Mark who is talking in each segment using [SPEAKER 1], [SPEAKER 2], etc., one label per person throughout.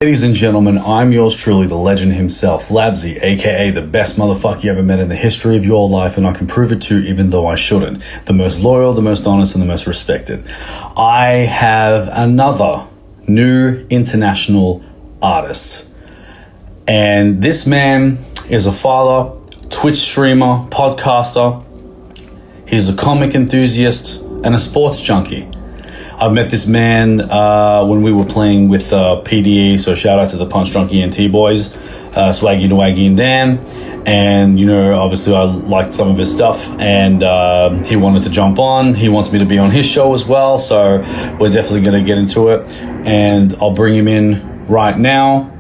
[SPEAKER 1] Ladies and gentlemen, I'm yours truly, the legend himself, Labzy, aka the best motherfucker you ever met in the history of your life, and I can prove it too, even though I shouldn't. The most loyal, the most honest, and the most respected. I have another new international artist. And this man is a father, Twitch streamer, podcaster. He's a comic enthusiast and a sports junkie. I've met this man when we were playing with PDE, so shout out to the Punch Drunk ENT boys, Swaggy, Nwaggy, and Dan. And, you know, obviously I liked some of his stuff, and he wanted to jump on. He wants me to be on his show as well, so we're definitely going to get into it. And I'll bring him in right now.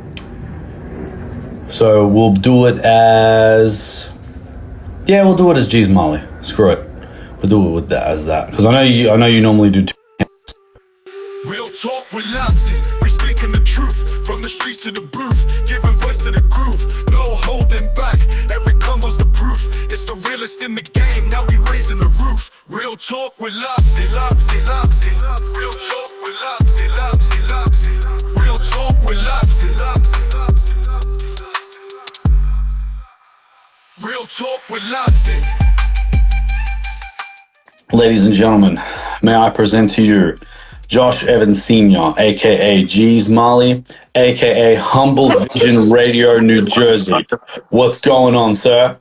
[SPEAKER 1] So we'll do it as... Yeah, we'll do it as Jeez Marley. Screw it. We'll do it with that as that. Because I know you normally do two.
[SPEAKER 2] Real talk with Labzy, we speaking the truth from the streets to the booth, giving voice to the groove, no holding back. Every combo's the proof. It's the realest in the game. Now we raising the roof. Real talk with Labzy, Labzy, Labzy. Real talk with Labzy, Labzy, Labzy. Real talk with Labzy, Labzy, Labzy. Real talk with Labzy.
[SPEAKER 1] Ladies and gentlemen, may I present to you Josh Evans Sr., a.k.a. Jeez Marley, a.k.a. Humble Vision Radio, New Jersey. What's going on, sir?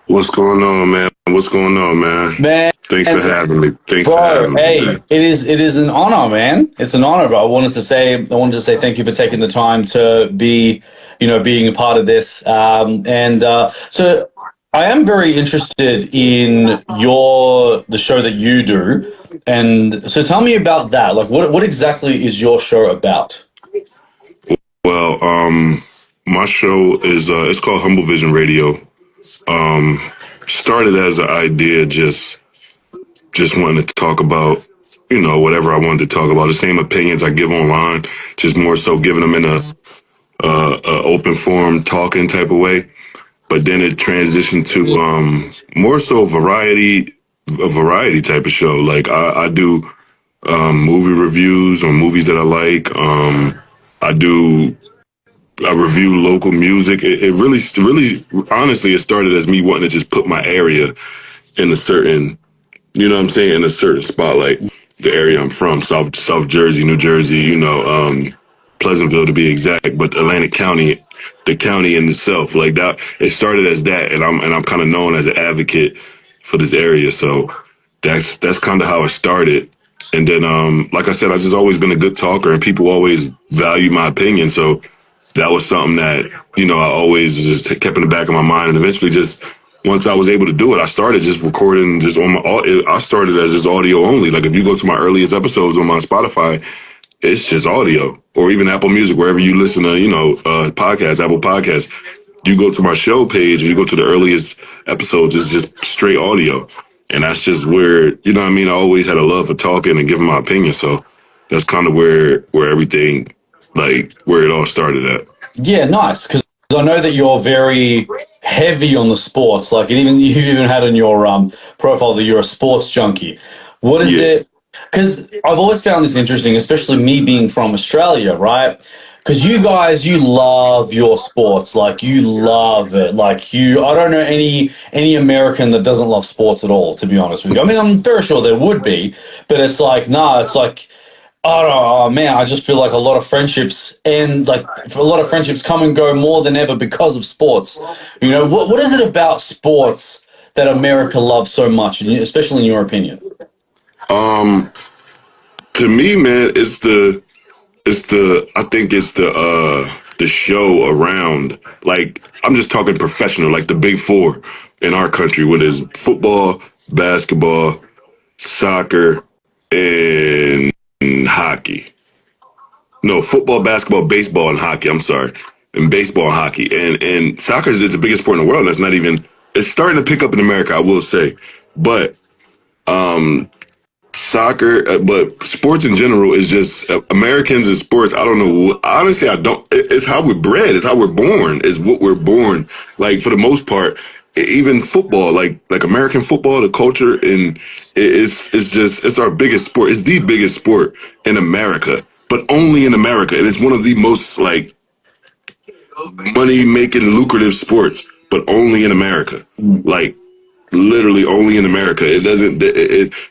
[SPEAKER 3] What's going on, man? What's going on, man?
[SPEAKER 1] Man,
[SPEAKER 3] thanks for having me.
[SPEAKER 1] Hey, it is an honor, man. It's an honor, but I wanted to say thank you for taking the time to be, being a part of this. So I am very interested in the show that you do. And so tell me about that. Like, what exactly is your show about?
[SPEAKER 3] Well, my show is, it's called Humble Vision Radio. Started as an idea, just wanting to talk about, whatever I wanted to talk about. The same opinions I give online, just more so giving them in a open forum, talking type of way. But then it transitioned to more so a variety type of show. Like I do movie reviews on movies that I like. I review local music. It really, honestly, it started as me wanting to just put my area in a certain, in a certain spotlight. The area I'm from, South Jersey, New Jersey, Pleasantville to be exact, but Atlantic County, the county in itself, like that, it started as that, and I'm kind of known as an advocate for this area. So that's kind of how it started. And then, like I said, I've just always been a good talker, and people always value my opinion. So that was something that, I always just kept in the back of my mind. And eventually, just once I was able to do it, I started just recording just on I started as just audio only. Like if you go to my earliest episodes on my Spotify, it's just audio, or even Apple Music, wherever you listen to, podcasts, Apple Podcasts. You go to my show page, and you go to the earliest episodes, it's just straight audio. And that's just where, I always had a love for talking and giving my opinion. So that's kind of where everything, like, where it all started at.
[SPEAKER 1] Yeah, nice. Because I know that you're very heavy on the sports. Like, you even had in your profile that you're a sports junkie. What is it? Because I've always found this interesting, especially me being from Australia, right? Because you guys, you love your sports, like you love it. Like I don't know any American that doesn't love sports at all, to be honest with you. I mean, I'm very sure there would be, but it's like, oh man, I just feel like a lot of friendships come and go more than ever because of sports. What is it about sports that America loves so much, especially in your opinion?
[SPEAKER 3] To me, man, I think it's the show around, like, I'm just talking professional, like the big four in our country, what is football, basketball, soccer, and hockey. No, football, basketball, baseball, and hockey. I'm sorry. And baseball and hockey. And soccer is the biggest sport in the world. That's not even, it's starting to pick up in America, I will say. But, soccer, but sports in general is just Americans and sports. I don't know. Honestly, it's how we're bred. It's how we're born. It's what we're born. Like for the most part, even football, like American football, the culture, and it's our biggest sport. It's the biggest sport in America. but only in America. And it's one of the most like money making lucrative sports, but only in America. Like literally only in America. It doesn't.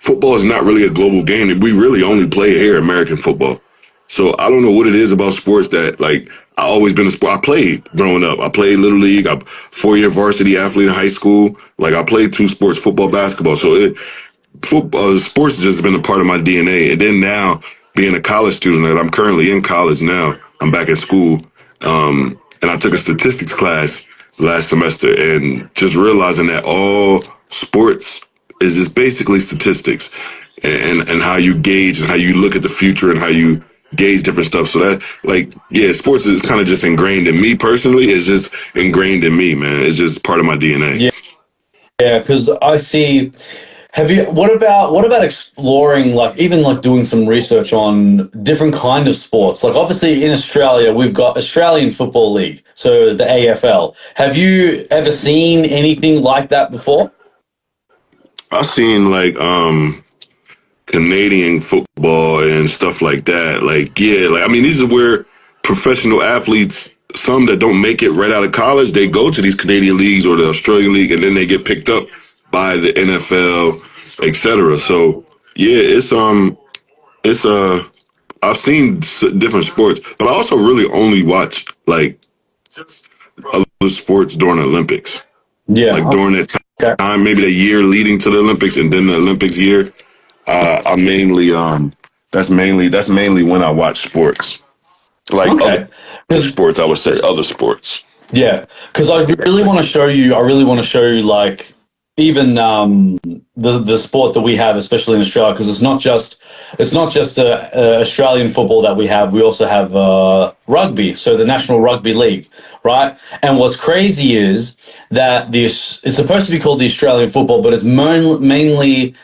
[SPEAKER 3] Football is not really a global game. We really only play here American football. So I don't know what it is about sports that like I always been a sport. I played growing up. I played little league. I'm 4-year varsity athlete in high school. Like I played 2 sports, football, basketball. So football, sports has just been a part of my DNA. And then now being a college student, and I'm currently in college now. I'm back at school, and I took a statistics class last semester, and just realizing that all sports is just basically statistics, and how you gauge and how you look at the future and how you gauge different stuff. So that, like, yeah, sports is kind of just ingrained in me personally. It's just ingrained in me, man. It's just part of my DNA.
[SPEAKER 1] Yeah, yeah, because I see. Have you? What about exploring, like even like doing some research on different kind of sports? Like obviously in Australia we've got Australian Football League, so the AFL. Have you ever seen anything like that before?
[SPEAKER 3] I've seen like Canadian football and stuff like that. Like, yeah, like I mean, these are where professional athletes, some that don't make it right out of college, they go to these Canadian leagues or the Australian league, and then they get picked up by the NFL, etc. So yeah, I've seen different sports, but I also really only watch like other sports during the Olympics.
[SPEAKER 1] Yeah,
[SPEAKER 3] Like during that
[SPEAKER 1] okay.
[SPEAKER 3] time, maybe the year leading to the Olympics, and then the Olympics year. I mainly that's mainly when I watch sports, like
[SPEAKER 1] Okay.
[SPEAKER 3] other sports. I would say other sports.
[SPEAKER 1] Yeah, because I really want to show you. I really want to show you, like even the sport that we have, especially in Australia, because it's not just Australian football that we have. We also have rugby, so the National Rugby League, right? And what's crazy is that it's supposed to be called the Australian football, but it's mainly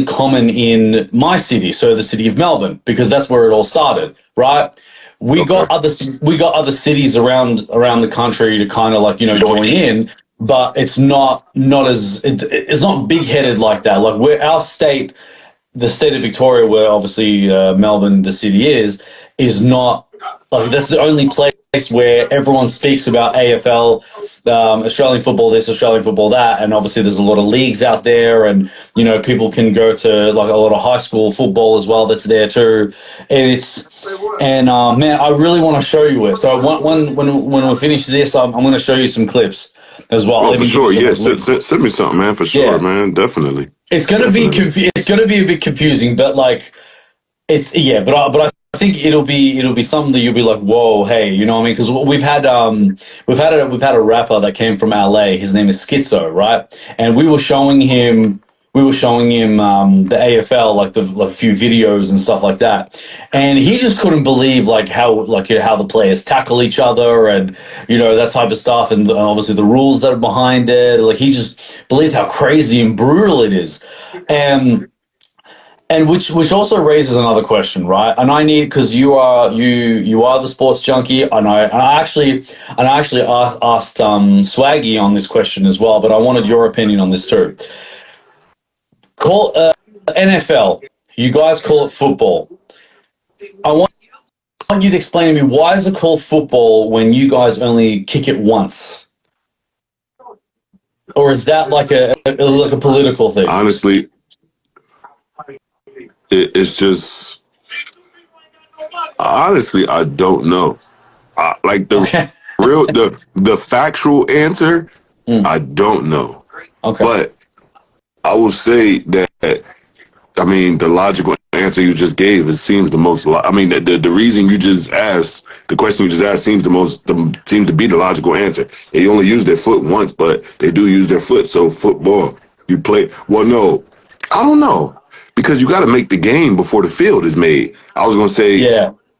[SPEAKER 1] common in my city, so the city of Melbourne, because that's where it all started, right? We got other cities around the country to kind of like, you know, join in, but it's not big headed like that. Like our state, the state of Victoria, where obviously Melbourne, the city is not like, that's the only place where everyone speaks about AFL, Australian football this, Australian football that, and obviously there's a lot of leagues out there, and you know people can go to like a lot of high school football as well that's there too, and man, I really want to show you it. So when we finish this, I'm going to show you some clips as well.
[SPEAKER 3] Oh, for sure, yeah. Send me something, man. For sure, yeah. Man, definitely.
[SPEAKER 1] It's going to be it's going to be a bit confusing, but like it's but I think it'll be something that you'll be like, whoa, hey, you know what I mean? Because we've had a rapper that came from LA. His name is Schizo, right? And we were showing him the AFL, like a few videos and stuff like that, and he just couldn't believe like how the players tackle each other and you know that type of stuff, and obviously the rules that are behind it. Like he just believed how crazy and brutal it is, and which also raises another question, right? And I need, because you are the sports junkie, and I actually asked Swaggy on this question as well, but I wanted your opinion on this too. Call NFL. You guys call it football. I want you to explain to me, why is it called football when you guys only kick it once? Or is that like a political thing?
[SPEAKER 3] Honestly, it's just, honestly, I don't know. Like the factual answer, I don't know.
[SPEAKER 1] Okay.
[SPEAKER 3] But I will say that, I mean, the logical answer you just gave, it seems the most, I mean, the reason you just asked, the question you just asked seems to be the logical answer. They only use their foot once, but they do use their foot. So football, you play, well, no, I don't know. Because you got to make the game before the field is made. I was going to say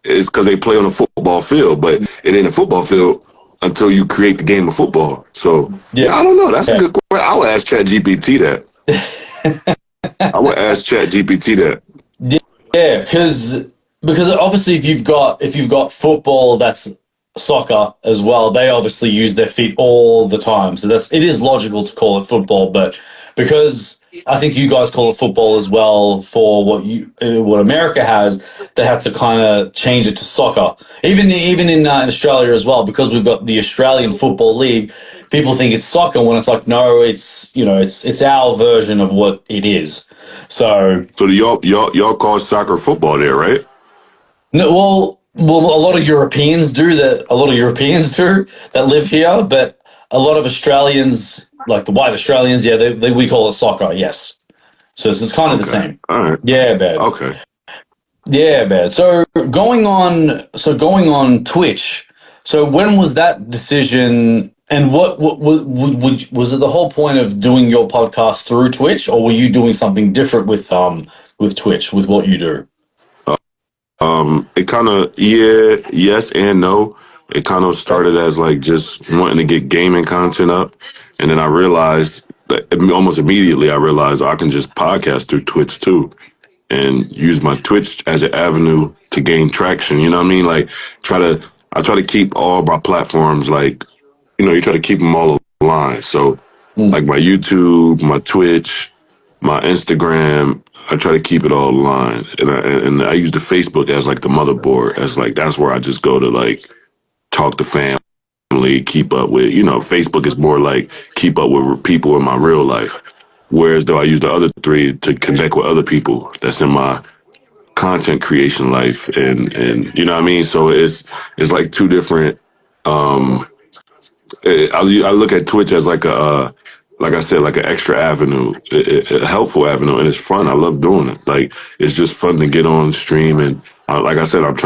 [SPEAKER 3] it's because they play on a football field, but it ain't a football field until you create the game of football. So, yeah, I don't know. That's a good question. I would ask ChatGPT that. I would ask ChatGPT that.
[SPEAKER 1] Yeah, because obviously if you've got football that's soccer as well, they obviously use their feet all the time. So it is logical to call it football, but because I think you guys call it football as well for what America has. They had to kind of change it to soccer. Even in Australia as well, because we've got the Australian Football League. People think it's soccer when it's like, no, it's our version of what it is. So
[SPEAKER 3] So do y'all call soccer football there, right?
[SPEAKER 1] no, well, a lot of Europeans do that. A lot of Europeans do that live here, but a lot of Australians, like the white Australians, yeah, we call it soccer. Yes, so it's kind of the
[SPEAKER 3] Okay.
[SPEAKER 1] same.
[SPEAKER 3] All right.
[SPEAKER 1] Yeah, bad.
[SPEAKER 3] Okay.
[SPEAKER 1] Yeah, bad. So going on Twitch. So when was that decision? And what was it the whole point of doing your podcast through Twitch, or were you doing something different with Twitch with what you do?
[SPEAKER 3] It kind of, yeah, yes and no. It kind of started as like just wanting to get gaming content up, and then I realized that almost immediately I realized I can just podcast through Twitch too, and use my Twitch as an avenue to gain traction. You know what I mean? Like I try to keep all my platforms like, you try to keep them all aligned. So like my YouTube, my Twitch, my Instagram, I try to keep it all aligned, and I use the Facebook as like the motherboard, as like that's where I just go to like talk to family, keep up with. Facebook is more like keep up with people in my real life, whereas though I use the other three to connect with other people that's in my content creation life, and you know what I mean. So it's like two different. I look at Twitch as like like I said, like an extra avenue, a helpful avenue, and it's fun. I love doing it. Like it's just fun to get on stream, and like I said, I'm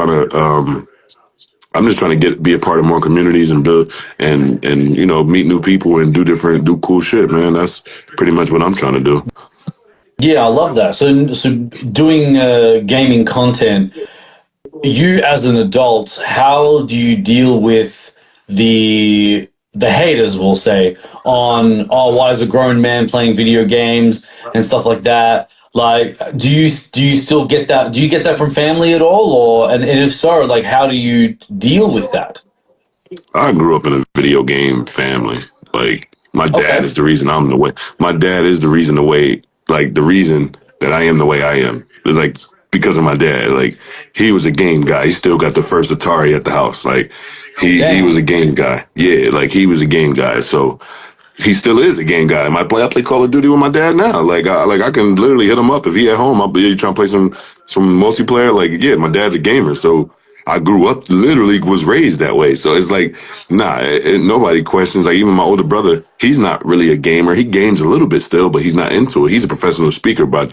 [SPEAKER 3] just trying to be a part of more communities and build and meet new people and do cool shit, man. That's pretty much what I'm trying to do.
[SPEAKER 1] Yeah, I love that. So doing gaming content, you as an adult, how do you deal with the haters, we'll say, on, oh, why is a grown man playing video games and stuff like that? Like, do you still get that? Do you get that from family at all, and if so, like, how do you deal with that?
[SPEAKER 3] I grew up in a video game family. Like my dad
[SPEAKER 1] Okay.
[SPEAKER 3] is the reason I'm the way. My dad is the reason like the reason that I am the way I am. It's like because of my dad. Like he was a game guy. He still got the first Atari at the house. Like he was
[SPEAKER 1] Damn.
[SPEAKER 3] a game guy. Yeah, like he was a game guy. So he still is a game guy. I play Call of Duty with my dad now. Like I can literally hit him up if he at home. I'll be trying to play some multiplayer. Like yeah, my dad's a gamer, so I grew up literally was raised that way. So it's like nah, nobody questions. Like even my older brother, he's not really a gamer. He games a little bit still, but he's not into it. He's a professional speaker by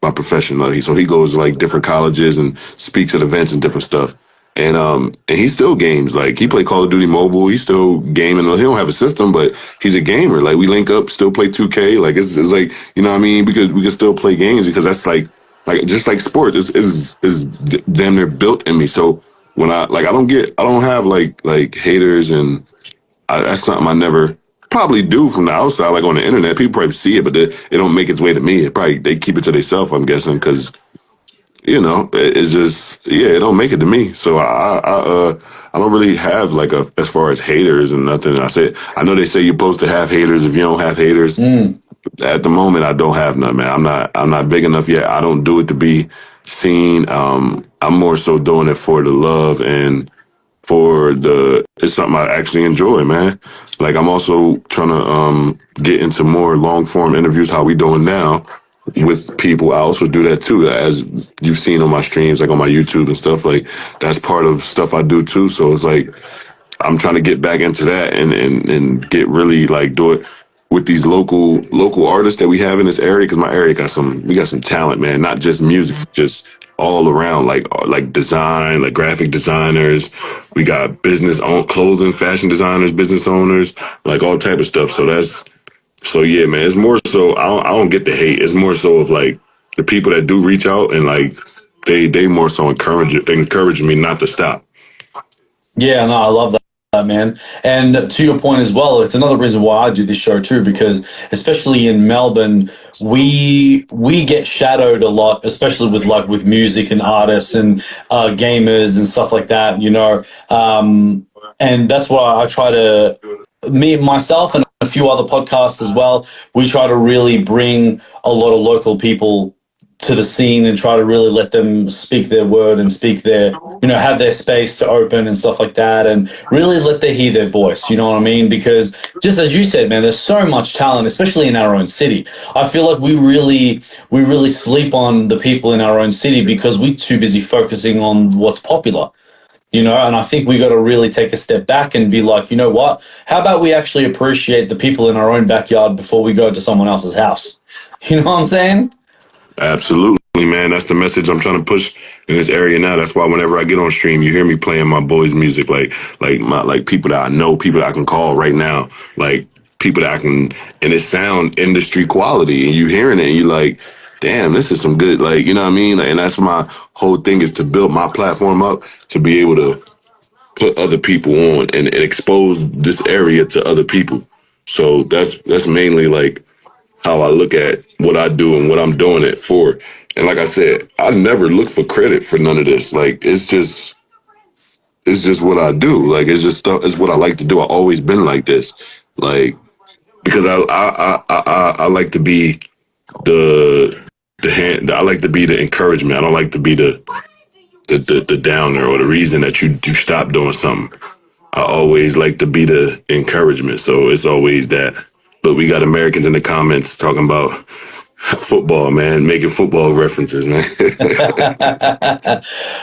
[SPEAKER 3] profession. So he goes to like different colleges and speaks at events and different stuff. And he still games. Like he play Call of Duty Mobile. He's still gaming. He don't have a system, but he's a gamer. Like we link up, still play 2K. Like it's like you know what I mean. Because we can still play games because that's like just like sports. Is damn near built in me. So when I don't have like haters that's something I never probably do from the outside. Like on the internet, people probably see it, but it don't make its way to me. They keep it to themselves. I'm guessing because it's just it don't make it to me. So I don't really have like as far as haters and nothing. I know they say you're supposed to have haters if you don't have haters. At the moment, I don't have none, man. I'm not big enough yet. I don't do it to be seen. I'm more so doing it for the love and it's something I actually enjoy, man. Like I'm also trying to get into more long form interviews, how we doing now with people. I also do that too, as you've seen on my streams, like on my YouTube and stuff. Like that's part of stuff I do too. So it's like I'm trying to get back into that and get really like do it with these local artists that we have in this area, because my area we got some talent, man. Not just music, just all around, like design, like graphic designers. We got clothing, fashion designers, business owners, like all type of stuff. So yeah, man. It's more so I don't get the hate. It's more so of like the people that do reach out and like they more so encourage me not to stop.
[SPEAKER 1] Yeah, no, I love that, man. And to your point as well, it's another reason why I do this show too, because especially in Melbourne, we get shadowed a lot, especially with music and artists and gamers and stuff like that, And that's why I try to me, myself, and a few other podcasts as well, we try to really bring a lot of local people to the scene and try to really let them speak their word and speak their, have their space to open and stuff like that, and really let them hear their voice. You know what I mean? Because just as you said, man, there's so much talent, especially in our own city. I feel like we really sleep on the people in our own city because we're too busy focusing on what's popular. And I think we got to really take a step back and be like, you know what? How about we actually appreciate the people in our own backyard before we go to someone else's house? You know what I'm saying?
[SPEAKER 3] Absolutely, man. That's the message I'm trying to push in this area now. That's why whenever I get on stream, you hear me playing my boys' music, like people that I know, people that I can call right now, like people that I can, and it sound industry quality, and you hearing it, and you like, damn, this is some good, like, you know what I mean? Like, and that's my whole thing, is to build my platform up to be able to put other people on and expose this area to other people. So that's mainly like how I look at what I do and what I'm doing it for. And like I said, I never look for credit for none of this. Like it's just what I do. Like it's just stuff. It's what I like to do. I've always been like this. Like because I like to be the hand. I like to be the encouragement. I don't like to be the downer or the reason that you stop doing something. I always like to be the encouragement. So it's always that. But we got Americans in the comments talking about football, man, making football references, man.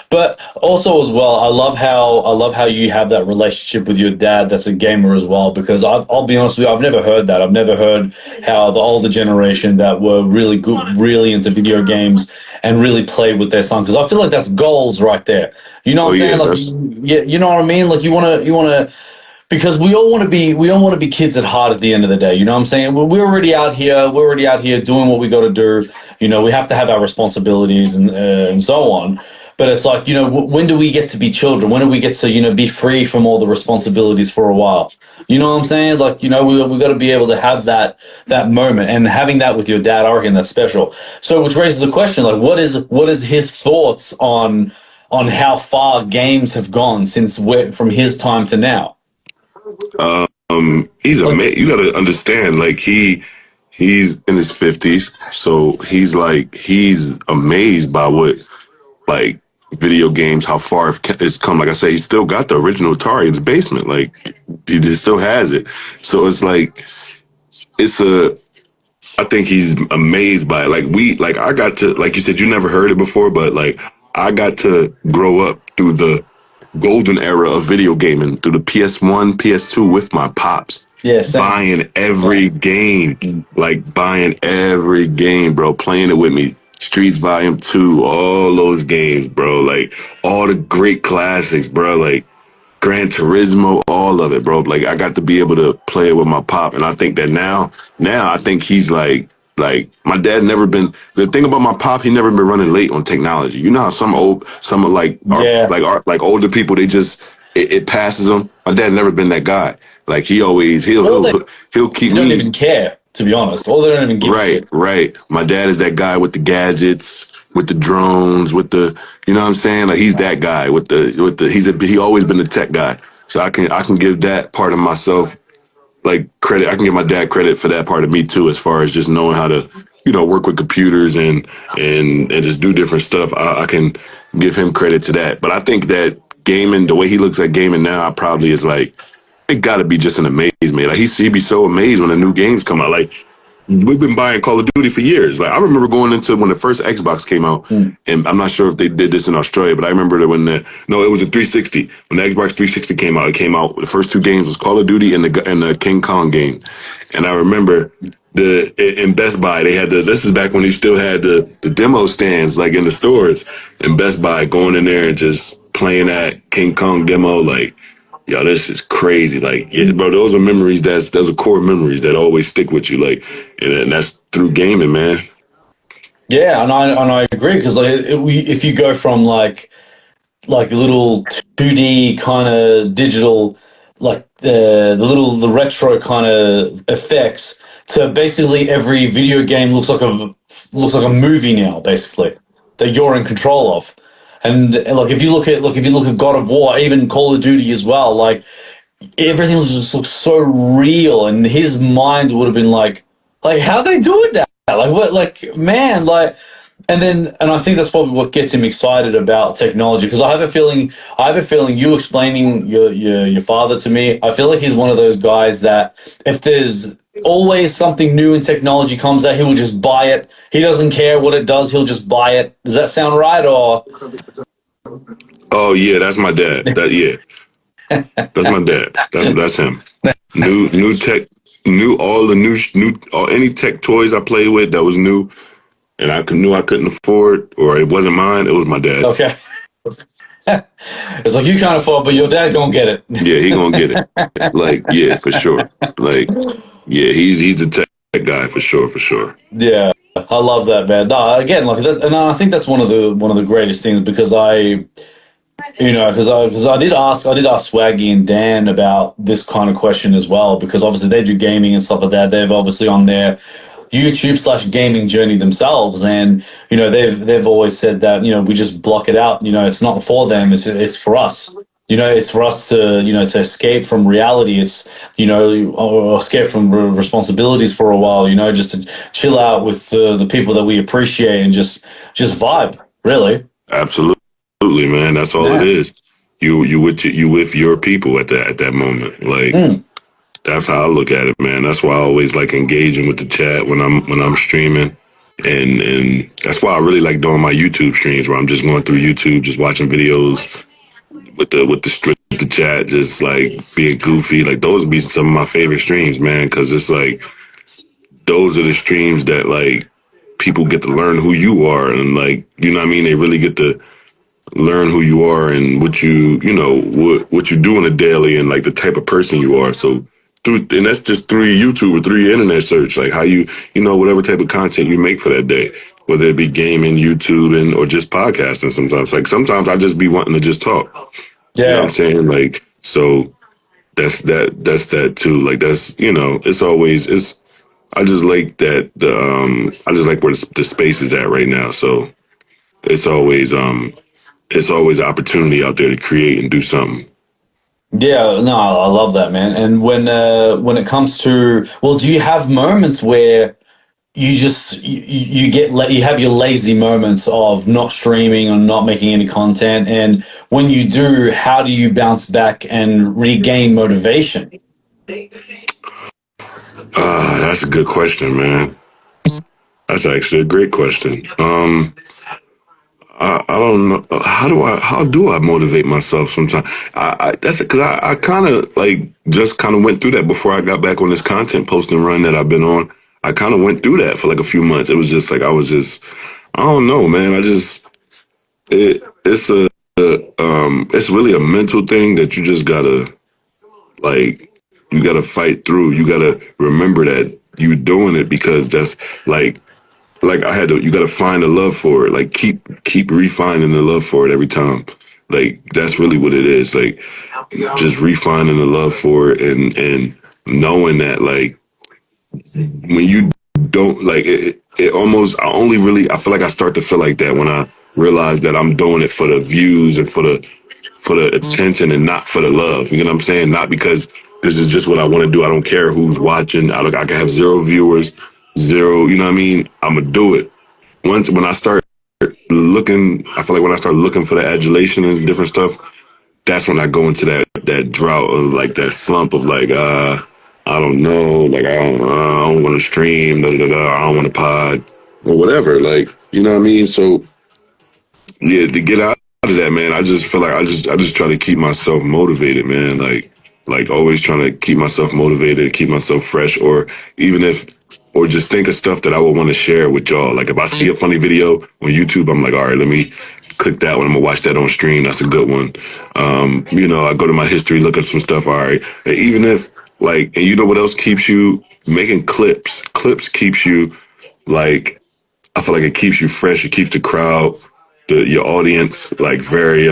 [SPEAKER 1] But also as well, I love how you have that relationship with your dad that's a gamer as well, because I'll be honest with you, I've never heard that. I've never heard how the older generation that were really good, really into video games and really played with their son, because I feel like that's goals right there. You know what I'm saying? Like, yeah, you know what I mean? Like you want to because we all want to be kids at heart at the end of the day. You know what I'm saying? We're already out here. We're already out here doing what we got to do. We have to have our responsibilities and so on. But it's like, when do we get to be children? When do we get to, be free from all the responsibilities for a while? You know what I'm saying? Like, we got to be able to have that moment, and having that with your dad, I reckon that's special. So, which raises the question, like, what is his thoughts on how far games have gone from his time to now?
[SPEAKER 3] He's amazing. You got to understand, like he's in his 50s, so he's amazed by what like video games, how far it's come. Like I say, he still got the original Atari in his basement. Like he just still has it. So it's like it's a. I think he's amazed by it. Like I got to, like you said, you never heard it before, but like I got to grow up through the golden era of video gaming, through the PS1, PS2 with my pops.
[SPEAKER 1] Yeah, same.
[SPEAKER 3] Buying every game, bro, playing it with me. Streets Volume 2, all those games, bro. Like all the great classics, bro. Like Gran Turismo, all of it, bro. Like I got to be able to play it with my pop, and I think that now I think he's like my dad never been. The thing about my pop, he never been running late on technology. You know how some are like like older people, they just it passes them. My dad never been that guy. Like he'll keep
[SPEAKER 1] They don't
[SPEAKER 3] me.
[SPEAKER 1] even care, to be honest. Or they don't even give a shit.
[SPEAKER 3] Right. My dad is that guy with the gadgets, with the drones, with the, you know what I'm saying? Like he's that guy with the he always been the tech guy. So I can give that part of myself like credit. I can give my dad credit for that part of me too, as far as just knowing how to, work with computers and just do different stuff. I can give him credit to that. But I think that gaming, the way he looks at gaming now, I probably is like, it got to be just an amazement. Like he'd be so amazed when the new games come out. Like we've been buying Call of Duty for years. Like I remember going into when the first Xbox came out, and I'm not sure if they did this in Australia, but I remember that it was the 360. When the Xbox 360 came out, the first two games was Call of Duty and the King Kong game. And I remember in Best Buy they had this is back when they still had the demo stands like in the stores. In Best Buy, going in there and just playing that King Kong demo, like, yo, this is crazy. Like, yeah, bro, those are memories. Those are core memories that always stick with you. Like, and that's through gaming, man.
[SPEAKER 1] Yeah, and I agree, because like if you go from like little 2D kind of digital, like the retro kind of effects, to basically every video game looks like a movie now, basically, that you're in control of. And like if you look at God of War, even Call of Duty as well, like everything was just looked so real, and his mind would have been like how they do it now? Like what? Like man, like. And I think that's probably what gets him excited about technology because I have a feeling you explaining your father to me, I feel like he's one of those guys that if there's always something new in technology comes out, he will just buy it. He doesn't care what it does, he'll just buy it. Does that sound right or
[SPEAKER 3] Oh yeah, that's my dad. That yeah, that's my dad. That's him. New tech, new all the new all any tech toys I played with that was new, and knew I couldn't afford or it wasn't mine. It was my dad's.
[SPEAKER 1] okay? It's like you can't afford, but your dad gonna get it.
[SPEAKER 3] Yeah, he gonna get it. Like yeah, for sure. Like yeah, he's the tech guy for sure, for sure.
[SPEAKER 1] Yeah, I love that, man. No, again, like that, and I think that's one of the greatest things because because I did ask Swaggy and Dan about this kind of question as well because obviously they do gaming and stuff like that. They've obviously on their YouTube/gaming journey themselves, and they've always said that we just block it out. It's not for them. It's for us. It's for us to to escape from reality. It's or escape from responsibilities for a while. Just to chill out with the people that we appreciate and just vibe. Really.
[SPEAKER 3] Absolutely, man. That's all it
[SPEAKER 1] Yeah.
[SPEAKER 3] is. You with your people at that moment. Like
[SPEAKER 1] Mm.
[SPEAKER 3] that's how I look at it, man. That's why I always like engaging with the chat when I'm streaming. And that's why I really like doing my YouTube streams where I'm just going through YouTube, just watching videos with the chat, just like being goofy. Like those would be some of my favorite streams, man, because it's like those are the streams that like people get to learn who you are and like you know what I mean. They really get to learn who you are and what what you do on a daily and like the type of person you are. So and that's just through your YouTube or through your internet search, like how whatever type of content you make for that day, whether it be gaming, YouTube, and or just podcasting. Sometimes I just be wanting to just talk. You know what I'm
[SPEAKER 1] Yeah.
[SPEAKER 3] saying? Like so that's that too. Like that's it's always it's. I just like that I just like where the space is at right now. So it's always an opportunity out there to create and do something.
[SPEAKER 1] Yeah, no, I love that, man. And when it comes to, well, do you have moments where you have your lazy moments of not streaming or not making any content, and when you do, how do you bounce back and regain motivation?
[SPEAKER 3] That's a good question, man. That's actually a great question. I don't know how do I motivate myself sometimes. That's because I kind of like just kind of went through that before I got back on this content posting run that I've been on. I kind of went through that for like a few months. It was just like I don't know, man. It's it's really a mental thing that you just gotta like you gotta fight through. You gotta remember that you're doing it because that's like you gotta find a love for it. Like keep refining the love for it every time. Like that's really what it is. Like just refining the love for it and knowing that like when you don't like it almost I feel like I start to feel like that when I realize that I'm doing it for the views and for the attention and not for the love. You know what I'm saying? Not because this is just what I want to do. I don't care who's watching. I can have zero viewers, zero, you know what I mean? I'm gonna do it. When I start looking, I feel like when I start looking for the adulation and different stuff, that's when I go into that drought of like that slump of like I don't know, like I don't want to stream, da, da, da, I don't want to pod or whatever, like you know what I mean. So yeah, to get out of that, man, I just feel like I just try to keep myself motivated, man. Like always trying to keep myself motivated, keep myself fresh, or just think of stuff that I would want to share with y'all. Like if I see a funny video on YouTube, I'm like, all right, let me click that one. I'm gonna watch that on stream. That's a good one. I go to my history, look at some stuff. All right, and even if like, and you know what else keeps you making clips? Clips keeps you like I feel like it keeps you fresh. It keeps the crowd, your audience, like very.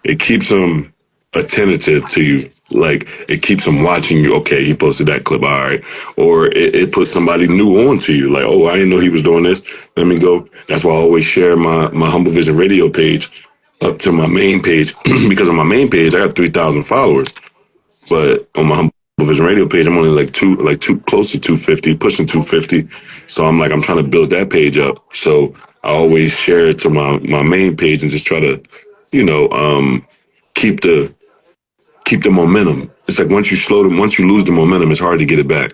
[SPEAKER 3] It keeps them attentive to you. Like it keeps them watching you. Okay, he posted that clip. All right, or it puts somebody new on to you. Like, oh, I didn't know he was doing this. Let me go. That's why I always share my Humble Vision Radio page up to my main page because on my main page I got 3,000 followers. But on my Humble Vision Radio page, I'm only close to 250, pushing 250. So I'm trying to build that page up. So I always share it to my main page and just try to, you know, keep the momentum. It's like once you lose the momentum, it's hard to get it back.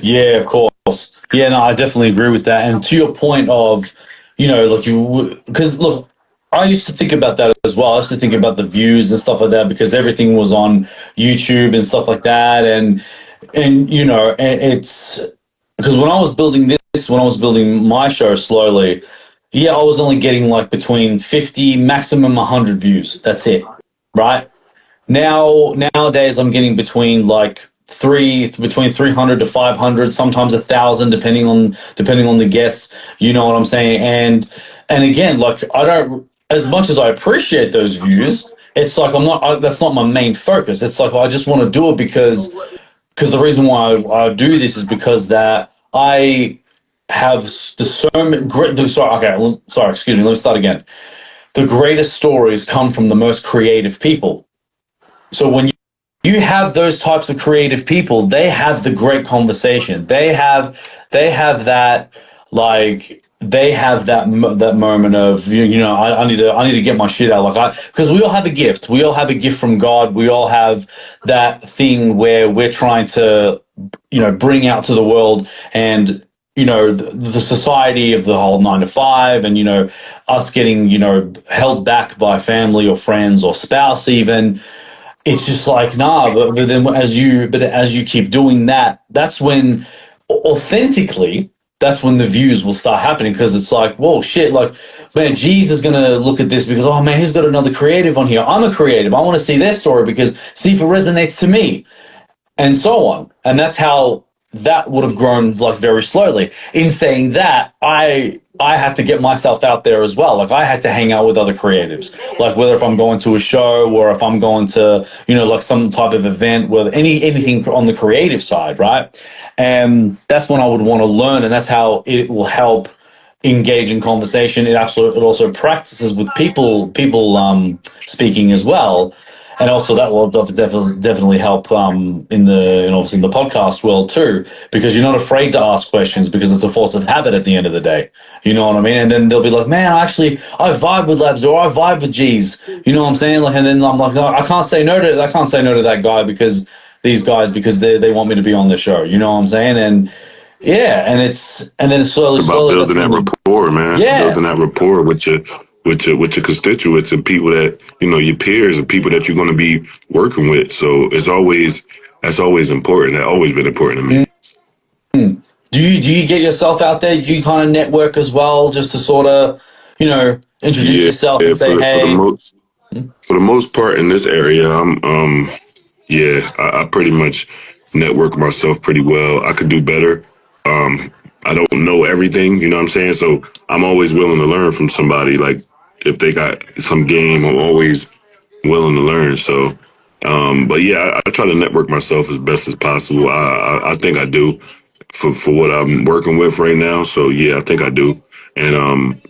[SPEAKER 1] Yeah, of course. Yeah, no, I definitely agree with that. And to your point of, because look, I used to think about that as well. I used to think about the views and stuff like that because everything was on YouTube and stuff like that. And it's because when I was building my show slowly, yeah, I was only getting like between 50, maximum 100 views. That's it, right? Nowadays, I'm getting between 300 to 500, sometimes 1,000, depending on the guests. You know what I'm saying? And again, like I don't, as much as I appreciate those views, it's like that's not my main focus. It's like I just want to do it because the reason why I do this is because that I have the so many great. Sorry, excuse me. Let me start again. The greatest stories come from the most creative people. So when you have those types of creative people, they have the great conversation. They have that moment of I need to get my shit out, because we all have a gift. We all have a gift from God. We all have that thing where we're trying to bring out to the world, and the society of the whole 9 to 5, and us getting held back by family or friends or spouse even. It's just like, nah, but then as you keep doing that, that's when authentically, that's when the views will start happening, because it's like, whoa, shit, like, man, Jeez is going to look at this because, oh man, he's got another creative on here. I'm a creative. I want to see their story because see if it resonates to me, and so on. And that's how that would have grown, like, very slowly. In saying that, I had to get myself out there as well. Like, I had to hang out with other creatives, like whether if I'm going to a show or if I'm going to, like some type of event with anything on the creative side, right? And that's when I would want to learn, and that's how it will help engage in conversation. It also practices with people speaking as well. And also that will definitely help obviously in the podcast world too, because you're not afraid to ask questions because it's a force of habit at the end of the day. You know what I mean? And then they'll be like, man, I vibe with Labs, or I vibe with G's. You know what I'm saying? Like, and then I'm like, no, I can't say no to that guy because they want me to be on the show. You know what I'm saying? And yeah, and then slowly,
[SPEAKER 3] building that rapport, man.
[SPEAKER 1] Yeah,
[SPEAKER 3] building that rapport with your constituents and people that your peers and people that you're going to be working with. So that's always important. That's always been important to me.
[SPEAKER 1] Mm. Do you get yourself out there? Do you kind of network as well, just to sort of introduce yourself and say, hey?
[SPEAKER 3] For the most part in this area, I pretty much network myself pretty well. I could do better. I don't know everything, you know what I'm saying? So I'm always willing to learn from somebody. Like, if they got some game, I'm always willing to learn. So, but yeah, I try to network myself as best as possible. I think I do for what I'm working with right now. So yeah, I think I do. And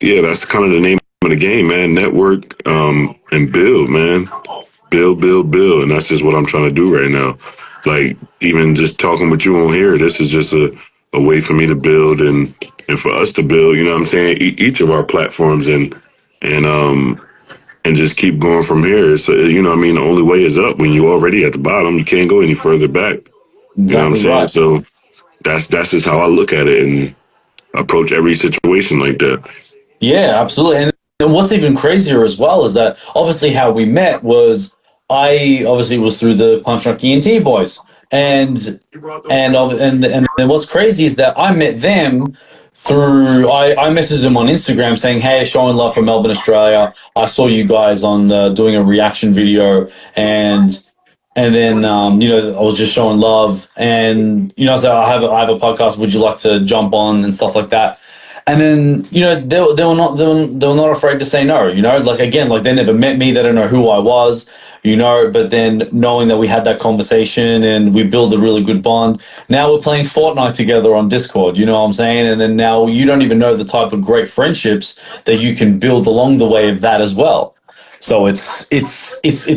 [SPEAKER 3] yeah, that's kind of the name of the game, man. Network, and build, man. Build. And that's just what I'm trying to do right now. Like, even just talking with you on here, this is just a way for me to build and for us to build, you know what I'm saying, each of our platforms, and just keep going from here. So, the only way is up. When you're already at the bottom, you can't go any further back.
[SPEAKER 1] Exactly,
[SPEAKER 3] you know what I'm saying?
[SPEAKER 1] right.
[SPEAKER 3] So that's just how I look at it and approach every situation like that.
[SPEAKER 1] Yeah, absolutely. And what's even crazier as well is that obviously how we met was I obviously was through the Punch Drunk ENT boys, and then what's crazy is that I met them through I messaged them on Instagram saying, hey, showing love from Melbourne, Australia. I saw you guys on doing a reaction video, and then I was just showing love, and so I have a podcast. Would you like to jump on and stuff like that? And then they were not afraid to say no. Like, again, like, they never met me. They don't know who I was. But then knowing that we had that conversation and we built a really good bond. Now we're playing Fortnite together on Discord. You know what I'm saying? And then now you don't even know the type of great friendships that you can build along the way of that as well. So it's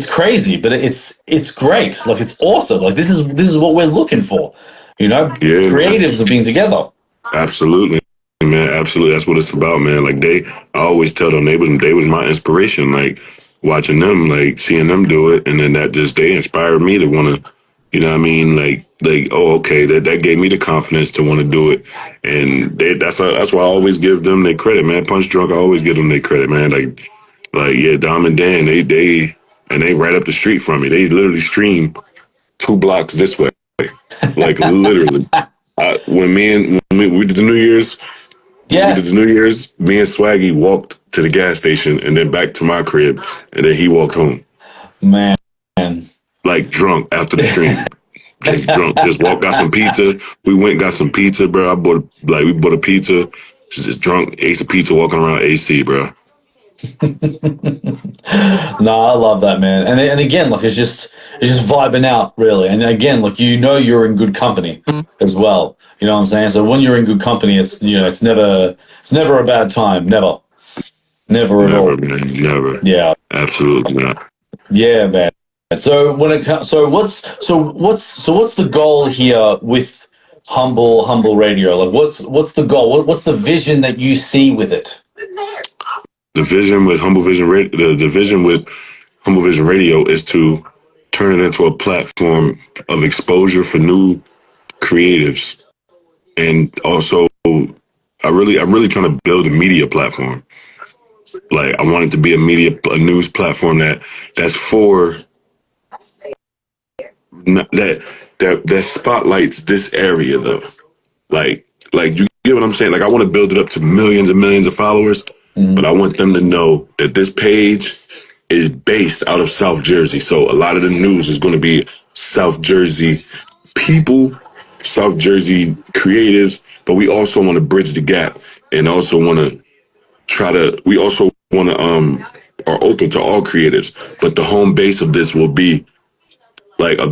[SPEAKER 1] crazy, but it's great. Like it's awesome. Like this is what we're looking for. You know,
[SPEAKER 3] Yeah, man.
[SPEAKER 1] creatives are being together.
[SPEAKER 3] Absolutely, man. Absolutely, that's what it's about, man. Like I always tell them they was my inspiration. Like watching them, like seeing them do it, and then that just they inspired me to want to, you know what I mean? Like oh, okay, that gave me the confidence to want to do it, and that's why I always give them their credit, man. Punch Drunk, I always give them their credit, man. Like yeah, Dom and Dan, they right up the street from me. They literally stream 2 blocks this way, like literally. When we did the New Year's,
[SPEAKER 1] Yeah,
[SPEAKER 3] me and Swaggy walked to the gas station and then back to my crib, and then he walked home
[SPEAKER 1] man.
[SPEAKER 3] like drunk after the stream. Just drunk, just walked, got some pizza. We went and got some pizza, bro. We bought a pizza, just drunk, ate some pizza, walking around AC, bro.
[SPEAKER 1] No, I love that, man. And again, like it's just vibing out, really. And again, like you're in good company as well. You know what I'm saying? So when you're in good company, it's never a bad time. Never, never at
[SPEAKER 3] Never,
[SPEAKER 1] all.
[SPEAKER 3] man, never.
[SPEAKER 1] Yeah,
[SPEAKER 3] Absolutely not.
[SPEAKER 1] yeah, man. So when it comes, so what's the goal here with Humble Radio? Like, what's the goal? What's the vision that you see with it?
[SPEAKER 3] The vision with Humble Vision Radio, the vision with Humble Vision Radio is to turn it into a platform of exposure for new creatives, and also I'm really trying to build a media platform. Like I want it to be a news platform that's for that spotlights this area though. Like you get what I'm saying? Like I want to build it up to millions and millions of followers, but I want them to know that this page is based out of South Jersey. So a lot of the news is going to be South Jersey people, South Jersey creatives, but we also want to bridge the gap and also want to we also want to are open to all creatives, but the home base of this will be like of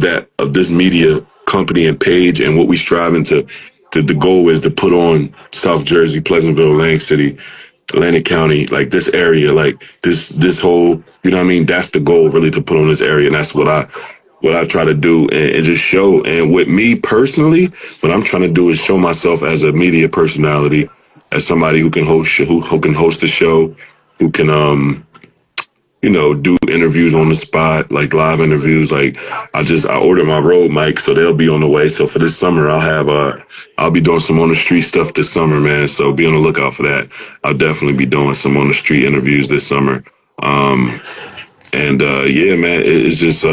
[SPEAKER 3] this media company and page, and what we striving to the goal is to put on South Jersey, Pleasantville, Atlantic City, Atlantic County, like this area, like this whole, you know what I mean? That's the goal, really, to put on this area, and that's what I try to do, and just show. And with me personally, what I'm trying to do is show myself as a media personality, as somebody who can who can host a show, who can do interviews on the spot, like live interviews. Like I ordered my Rode mic, so they'll be on the way. So for this summer, I'll be doing some on the street stuff this summer, man. So be on the lookout for that. I'll definitely be doing some on the street interviews this summer. And yeah, man, it's just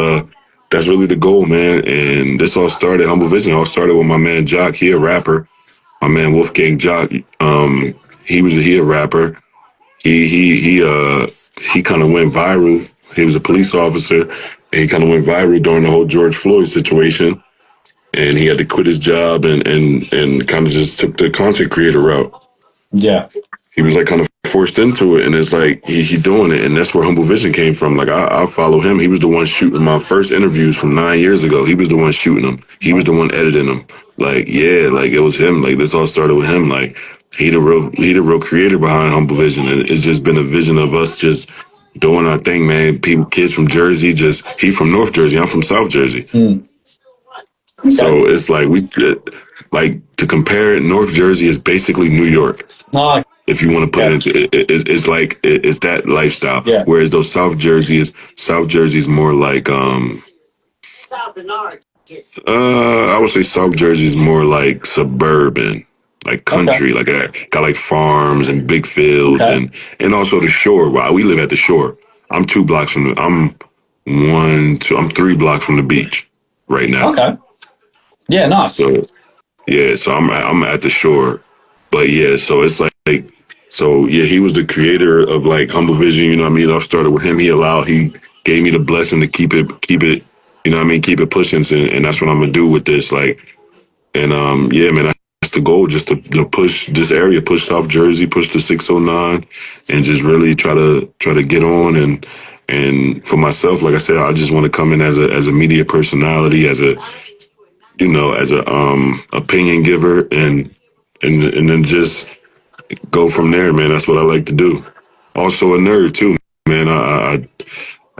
[SPEAKER 3] that's really the goal, man. And this all started, Humble Vision all started with my man Jock. He a rapper. My man Wolfgang Jock. He a rapper. He kind of went viral. He was a police officer, and he kind of went viral during the whole George Floyd situation. And he had to quit his job and kind of just took the content creator route.
[SPEAKER 1] Yeah,
[SPEAKER 3] He was like kind of forced into it, and it's like he doing it, and that's where Humble Vision came from. Like I follow him. He was the one shooting my first interviews from 9 years ago. He was the one shooting them. He was the one editing them. Like yeah, like it was him. Like this all started with him. Like he the real creator behind Humble Vision. And it's just been a vision of us just doing our thing, man. Kids from Jersey, he from North Jersey. I'm from South Jersey. So it's like like to compare it, North Jersey is basically New York.
[SPEAKER 1] oh,
[SPEAKER 3] If you want to put it into it's like it's that lifestyle.
[SPEAKER 1] yeah,
[SPEAKER 3] Whereas those South Jersey is more like I would say South Jersey is more like suburban, like
[SPEAKER 1] okay,
[SPEAKER 3] country, like got like farms and big fields,
[SPEAKER 1] okay,
[SPEAKER 3] and also the shore. Wow, we live at the shore. I'm 2 blocks from I'm 3 blocks from the beach right now.
[SPEAKER 1] okay. Yeah, nice.
[SPEAKER 3] So yeah, so I'm at the shore, but yeah, so it's like so yeah, he was the creator of like Humble Vision. You know what I mean? I started with him. He gave me the blessing to keep it. You know what I mean? Keep it pushing, and that's what I'm gonna do with this. Like, and yeah, man, that's the goal, just to push this area, push South Jersey, push the 609, and just really try to get on. And for myself, like I said, I just want to come in as a media personality, as a opinion giver, and then just go from there, man. That's what I like to do. Also a nerd too, man.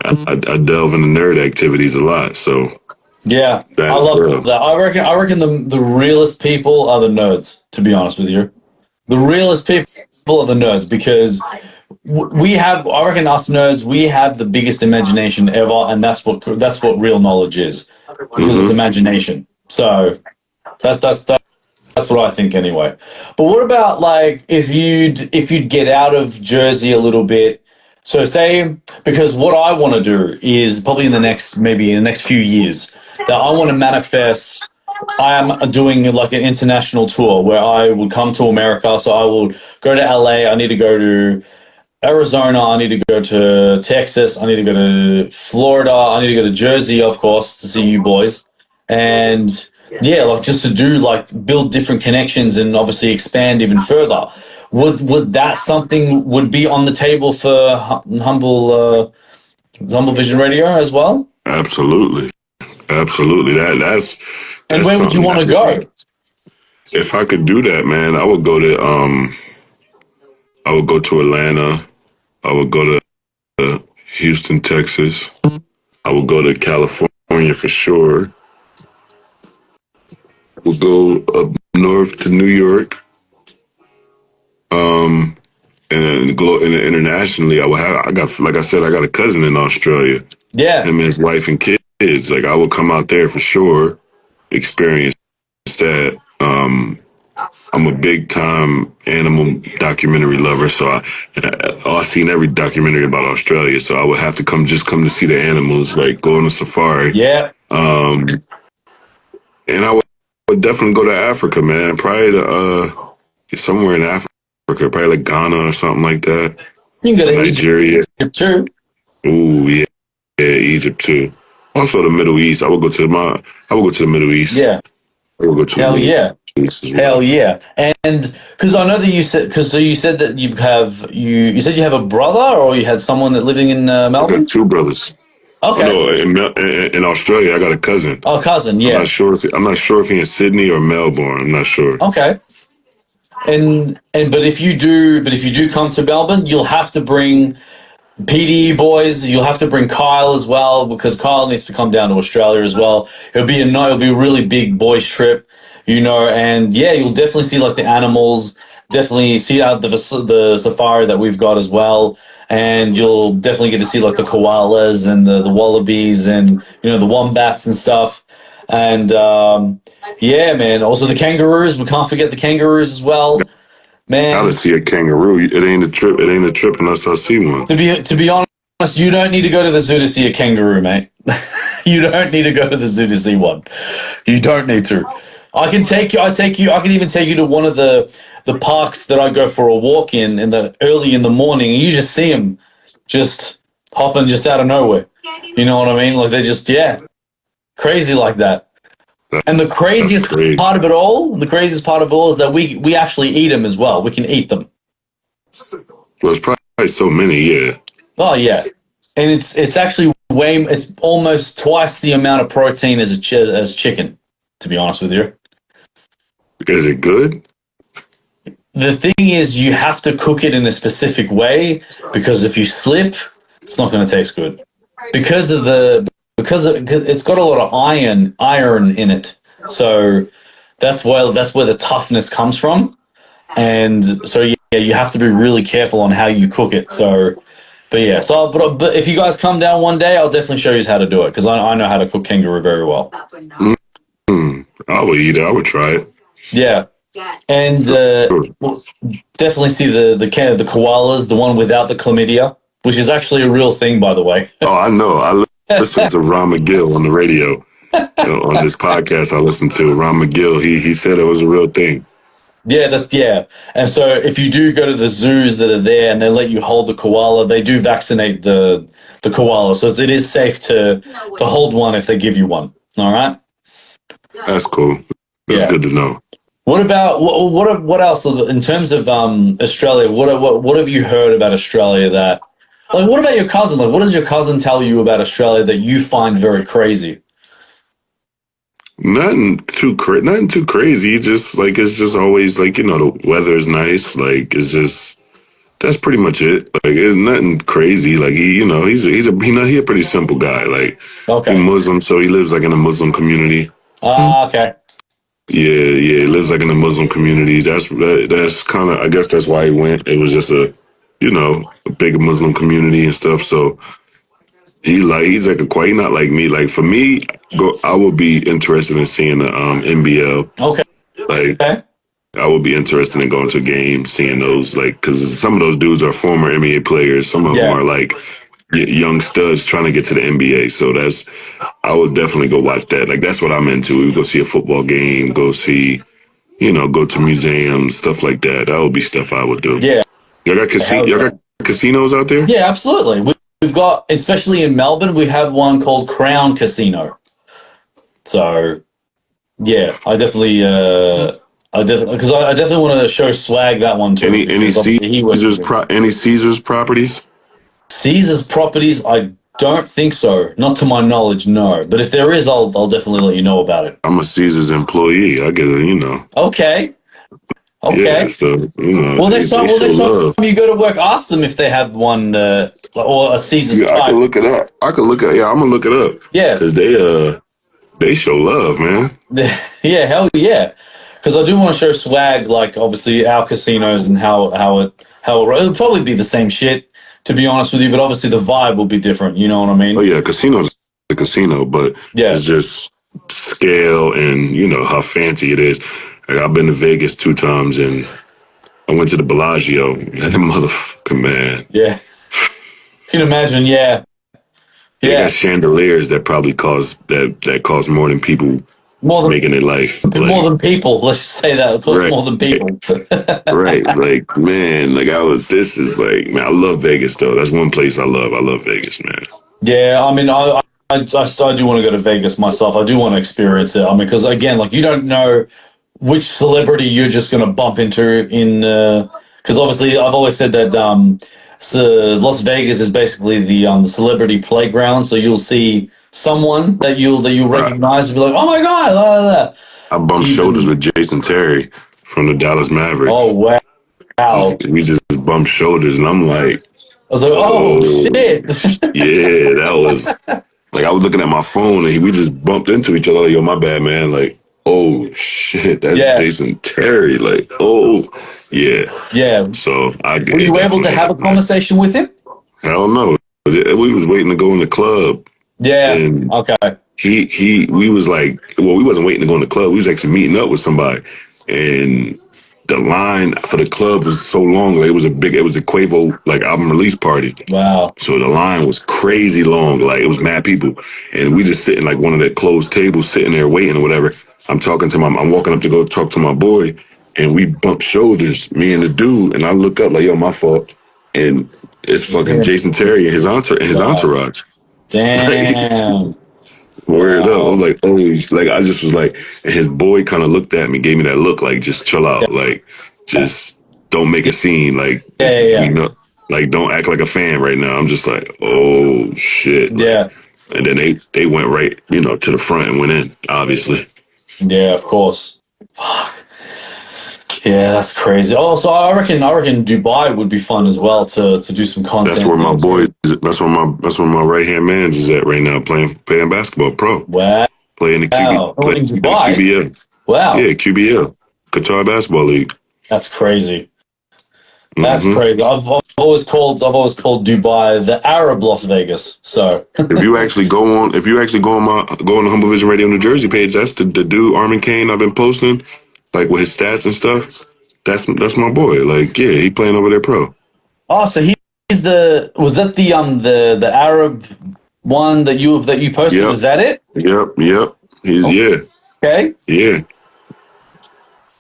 [SPEAKER 3] I delve into nerd activities a lot, so
[SPEAKER 1] Yeah,
[SPEAKER 3] that
[SPEAKER 1] I
[SPEAKER 3] as
[SPEAKER 1] love
[SPEAKER 3] well.
[SPEAKER 1] that. I reckon the realest people are the nerds. To be honest with you, the realest people are the nerds because we have. I reckon us nerds we have the biggest imagination ever, and that's what real knowledge is because it's
[SPEAKER 3] Hmm.
[SPEAKER 1] imagination. So that's what I think anyway. But what about like if you'd get out of Jersey a little bit? So say because what I want to do is probably in the next few years that I want to manifest. I am doing like an international tour where I would come to America. So I would go to LA. I need to go to Arizona. I need to go to Texas. I need to go to Florida. I need to go to Jersey, of course, to see you boys. And yeah, like just to do like build different connections and obviously expand even further. Would that something would be on the table for Humble Vision Radio as well?
[SPEAKER 3] Absolutely, absolutely. That's
[SPEAKER 1] And
[SPEAKER 3] that's
[SPEAKER 1] where would you
[SPEAKER 3] something
[SPEAKER 1] want
[SPEAKER 3] that
[SPEAKER 1] to
[SPEAKER 3] would
[SPEAKER 1] go?
[SPEAKER 3] be. If I could do that, man, I would go to Atlanta. I would go to Houston, Texas. I would go to California for sure. We'll go up north to New York. And then internationally, I got, like I said, I got a cousin in Australia.
[SPEAKER 1] Yeah,
[SPEAKER 3] Him and his wife and kids. Like I would come out there for sure, experience that. I'm a big time animal documentary lover, so I've seen every documentary about Australia. So I would have to come to see the animals, like go on a safari.
[SPEAKER 1] yeah.
[SPEAKER 3] Um, and would definitely go to Africa, man. Probably to somewhere in Africa, probably like Ghana or something like that,
[SPEAKER 1] You can go
[SPEAKER 3] or
[SPEAKER 1] to Egypt
[SPEAKER 3] Nigeria.
[SPEAKER 1] too.
[SPEAKER 3] Ooh, yeah, yeah, Egypt too. Also the Middle East. I would go to the Middle East.
[SPEAKER 1] Yeah,
[SPEAKER 3] I would go to the
[SPEAKER 1] hell
[SPEAKER 3] Middle
[SPEAKER 1] yeah.
[SPEAKER 3] East as
[SPEAKER 1] Hell
[SPEAKER 3] well.
[SPEAKER 1] yeah! And because I know that you said that you said you have a brother or you had someone that living in
[SPEAKER 3] I got
[SPEAKER 1] Melbourne.
[SPEAKER 3] two brothers. Oh
[SPEAKER 1] Okay.
[SPEAKER 3] no, in Australia, I got a cousin.
[SPEAKER 1] Oh, cousin.
[SPEAKER 3] I'm not
[SPEAKER 1] Yeah.
[SPEAKER 3] sure if he's in Sydney or Melbourne. I'm not sure.
[SPEAKER 1] Okay. And but if you do come to Melbourne, you'll have to bring PD boys. You'll have to bring Kyle as well because Kyle needs to come down to Australia as well. It'll be a really big boys trip, and yeah, you'll definitely see like the animals. Definitely see out the safari that we've got as well, and you'll definitely get to see like the koalas and the wallabies and the wombats and stuff. And yeah, man. Also the kangaroos. We can't forget the kangaroos as well,
[SPEAKER 3] Gotta
[SPEAKER 1] man.
[SPEAKER 3] see a kangaroo. It ain't a trip. It ain't a trip unless I see one.
[SPEAKER 1] To be honest, you don't need to go to the zoo to see a kangaroo, mate. You don't need to go to the zoo to see one. You don't need to. I can take you. I can even take you to one of the parks that I go for a walk in the early in the morning, and you just see them just hopping just out of nowhere. You know what I mean? Like they're just crazy like that.
[SPEAKER 3] That,
[SPEAKER 1] And the
[SPEAKER 3] that's
[SPEAKER 1] craziest
[SPEAKER 3] crazy.
[SPEAKER 1] part of it all, is that we actually eat them as well. We can eat them.
[SPEAKER 3] Well, it's probably so many. Yeah.
[SPEAKER 1] Oh yeah, and it's actually it's almost twice the amount of protein as chicken. To be honest with you,
[SPEAKER 3] Is it good?
[SPEAKER 1] the thing is you have to cook it in a specific way because if you slip, it's not going to taste good because it's got a lot of iron in it. So that's where the toughness comes from, and so yeah, you have to be really careful on how you cook it. So. But yeah, but if you guys come down one day, I'll definitely show you how to do it because I know how to cook kangaroo very well.
[SPEAKER 3] I would eat it. I would try it.
[SPEAKER 1] Yeah, and
[SPEAKER 3] Sure.
[SPEAKER 1] definitely see the koalas, the one without the chlamydia, which is actually a real thing, by the way.
[SPEAKER 3] Oh, I know. Listen to Ron McGill on the radio. On this podcast I listened to, Ron McGill, he said it was a real thing.
[SPEAKER 1] Yeah. And so if you do go to the zoos that are there and they let you hold the koala, they do vaccinate the koala, so it is safe to hold one if they give you one. All right.
[SPEAKER 3] That's cool. That's
[SPEAKER 1] Yeah.
[SPEAKER 3] good to know.
[SPEAKER 1] What about what else in terms of Australia? What have you heard about Australia that like? What about your cousin? Like, what does your cousin tell you about Australia that you find very crazy?
[SPEAKER 3] Nothing too crazy. Just like it's just always like the weather's nice. Like it's just that's pretty much it. Like, it's nothing crazy. Like, he a pretty simple guy. Like, he
[SPEAKER 1] Okay.
[SPEAKER 3] Muslim, so he lives like in a Muslim community.
[SPEAKER 1] Okay.
[SPEAKER 3] Yeah, he lives like in a Muslim community. That's kind of, I guess that's why he went. It was just a big Muslim community and stuff. So he's like a quite not like me. Like for me, I would be interested in seeing the NBL.
[SPEAKER 1] Okay.
[SPEAKER 3] Like
[SPEAKER 1] Okay.
[SPEAKER 3] I would be interested in going to a game, seeing those, like, because some of those dudes are former NBA players. Some of them
[SPEAKER 1] Yeah.
[SPEAKER 3] are like young studs trying to get to the NBA. So I would definitely go watch that. Like that's what I'm into. We would go see a football game, go see, go to museums, stuff like that. That would be stuff I would do.
[SPEAKER 1] Yeah. Hell
[SPEAKER 3] Y'all
[SPEAKER 1] yeah.
[SPEAKER 3] got casinos out there?
[SPEAKER 1] Yeah, absolutely. We've got, especially in Melbourne, we have one called Crown Casino. So, yeah, because I definitely want to show Swag that one too.
[SPEAKER 3] Any
[SPEAKER 1] Because obviously he was
[SPEAKER 3] Any Caesars properties?
[SPEAKER 1] Caesar's properties. I don't think so. Not to my knowledge, no. But if there is, I'll definitely let you know about it.
[SPEAKER 3] I'm a Caesars employee. I get it,
[SPEAKER 1] Okay. Okay.
[SPEAKER 3] Yeah, so
[SPEAKER 1] Well, next time you go to work, ask them if they have one or a Caesar's
[SPEAKER 3] Yeah, I
[SPEAKER 1] type.
[SPEAKER 3] can look it up. Yeah, I'm gonna look it up.
[SPEAKER 1] Yeah.
[SPEAKER 3] Because they show love, man.
[SPEAKER 1] Yeah, hell yeah. Because I do want to show Swag, like obviously our casinos and how it'll probably be the same shit, to be honest with you, but obviously the vibe will be different. You know what I mean?
[SPEAKER 3] Oh yeah, casino's a casino, but
[SPEAKER 1] Yeah.
[SPEAKER 3] it's just scale and how fancy it is. Like I've been to Vegas 2 times and I went to the Bellagio. And that motherfucker, man.
[SPEAKER 1] Yeah. Can you imagine? Yeah.
[SPEAKER 3] They
[SPEAKER 1] Yeah.
[SPEAKER 3] got chandeliers that probably cost more than people
[SPEAKER 1] More than
[SPEAKER 3] making their life.
[SPEAKER 1] more than people. Let's just say that. It costs
[SPEAKER 3] Right.
[SPEAKER 1] more than people.
[SPEAKER 3] Right. Like, man, this is like, man, I love Vegas though. That's one place I love. I love Vegas, man.
[SPEAKER 1] Yeah, I mean, I do want to go to Vegas myself. I do want to experience it. I mean, because again, like you don't know which celebrity you're just going to bump into in. Because obviously, I've always said that so Las Vegas is basically the celebrity playground. So you'll see someone that you'll recognize and be like, oh my god, la, la, la.
[SPEAKER 3] I bumped shoulders with Jason Terry from the Dallas Mavericks.
[SPEAKER 1] Oh wow!
[SPEAKER 3] We just bumped shoulders, and I'm like,
[SPEAKER 1] I was like, oh shit!
[SPEAKER 3] Yeah, that was like I was looking at my phone, and we just bumped into each other. Like, yo, my bad, man. Like, oh shit, that's Jason Terry. Like, oh yeah,
[SPEAKER 1] yeah.
[SPEAKER 3] So
[SPEAKER 1] were you able to have a conversation with him?
[SPEAKER 3] Hell no. We was waiting to go in the club.
[SPEAKER 1] Yeah.
[SPEAKER 3] And
[SPEAKER 1] okay.
[SPEAKER 3] We was like, well, we wasn't waiting to go in the club. We was actually meeting up with somebody, and the line for the club was so long. Like, it was a Quavo like album release party.
[SPEAKER 1] Wow.
[SPEAKER 3] So the line was crazy long. Like, it was mad people, and we just sitting like one of the closed tables, sitting there waiting or whatever. I'm walking up to go talk to my boy, and we bump shoulders, me and the dude, and I look up like, yo, my fault, and it's fucking Jason Terry and his entourage.
[SPEAKER 1] Damn.
[SPEAKER 3] Word up. I was like, oh, like, I just was like, and his boy kind of looked at me, gave me that look, like, just chill out. Like, just don't make a scene. Like, like, don't act like a fan right now. I'm just like, oh, shit. Like,
[SPEAKER 1] yeah.
[SPEAKER 3] And then they went right, to the front and went in, obviously.
[SPEAKER 1] Yeah, of course. Fuck. Yeah, that's crazy. Also, I reckon Dubai would be fun as well to do some content.
[SPEAKER 3] That's where my boy. That's where my right hand man is at right now, playing basketball pro.
[SPEAKER 1] Wow.
[SPEAKER 3] Playing the
[SPEAKER 1] Dubai.
[SPEAKER 3] QBL.
[SPEAKER 1] Wow.
[SPEAKER 3] Yeah, QBL, Qatar Basketball League.
[SPEAKER 1] That's crazy. That's crazy. I've always called Dubai the Arab Las Vegas. So
[SPEAKER 3] if you actually go on the Humble Vision Radio New Jersey page, that's the dude Armin Kane I've been posting, like with his stats and stuff. That's my boy. Like, yeah, he playing over there pro.
[SPEAKER 1] Oh, so was that the Arab one that you posted?
[SPEAKER 3] Yep.
[SPEAKER 1] Is that it?
[SPEAKER 3] Yep. Yeah.
[SPEAKER 1] Okay.
[SPEAKER 3] Yeah.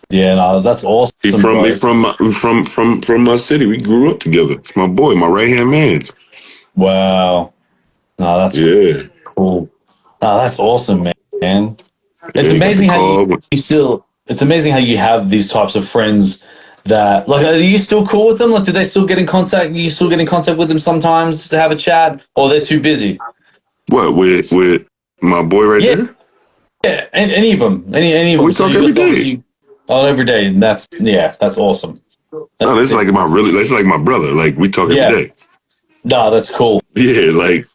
[SPEAKER 1] Yeah, no, that's awesome.
[SPEAKER 3] He's from my city. We grew up together. It's my boy, my right hand man.
[SPEAKER 1] Wow. No, that's cool. No, that's awesome, man. It's amazing how it's amazing how you have these types of friends that, like, are you still cool with them? Like, do they still get in contact? You still get in contact with them sometimes to have a chat, or they're too busy?
[SPEAKER 3] What, with my boy right there?
[SPEAKER 1] Yeah, any of them. Any of them.
[SPEAKER 3] We talk every day.
[SPEAKER 1] Oh, every day. And that's awesome.
[SPEAKER 3] No,
[SPEAKER 1] That's
[SPEAKER 3] this is
[SPEAKER 1] sick.
[SPEAKER 3] like this is like my brother. Like we talk every
[SPEAKER 1] Yeah.
[SPEAKER 3] day.
[SPEAKER 1] No, that's cool.
[SPEAKER 3] Yeah, like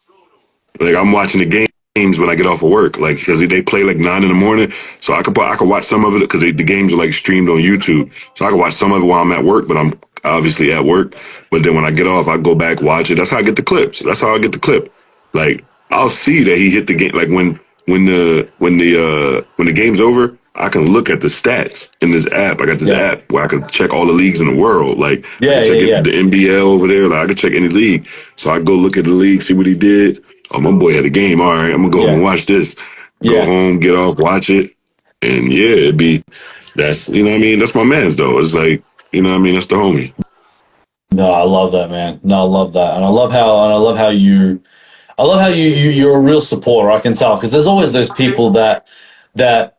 [SPEAKER 3] I'm watching the games when I get off of work, like because they play like 9 in the morning, so I could watch some of it because the games are like streamed on YouTube, so I can watch some of it while I'm at work, but I'm obviously at work. But then when I get off, I go back watch it. That's how I get the clips. That's how I get the clip. Like I'll see that he hit the game. Like when the game's over, I can look at the stats in this app. I got this
[SPEAKER 1] Yeah.
[SPEAKER 3] app where I can check all the leagues in the world. Like I
[SPEAKER 1] Yeah,
[SPEAKER 3] can
[SPEAKER 1] yeah,
[SPEAKER 3] check it,
[SPEAKER 1] yeah.
[SPEAKER 3] the NBL over there. Like I can check any league. So I go look at the league, see what he did. Oh, my boy had a game. All right, I'm gonna go home
[SPEAKER 1] Yeah.
[SPEAKER 3] and watch this. Go
[SPEAKER 1] Yeah.
[SPEAKER 3] home, get off, watch it, and yeah, that's you know what I mean. That's my man's though. It's like you know what I mean. That's the homie.
[SPEAKER 1] No, I love that, man. No, I love that. And I love how you're a real supporter. I can tell because there's always those people that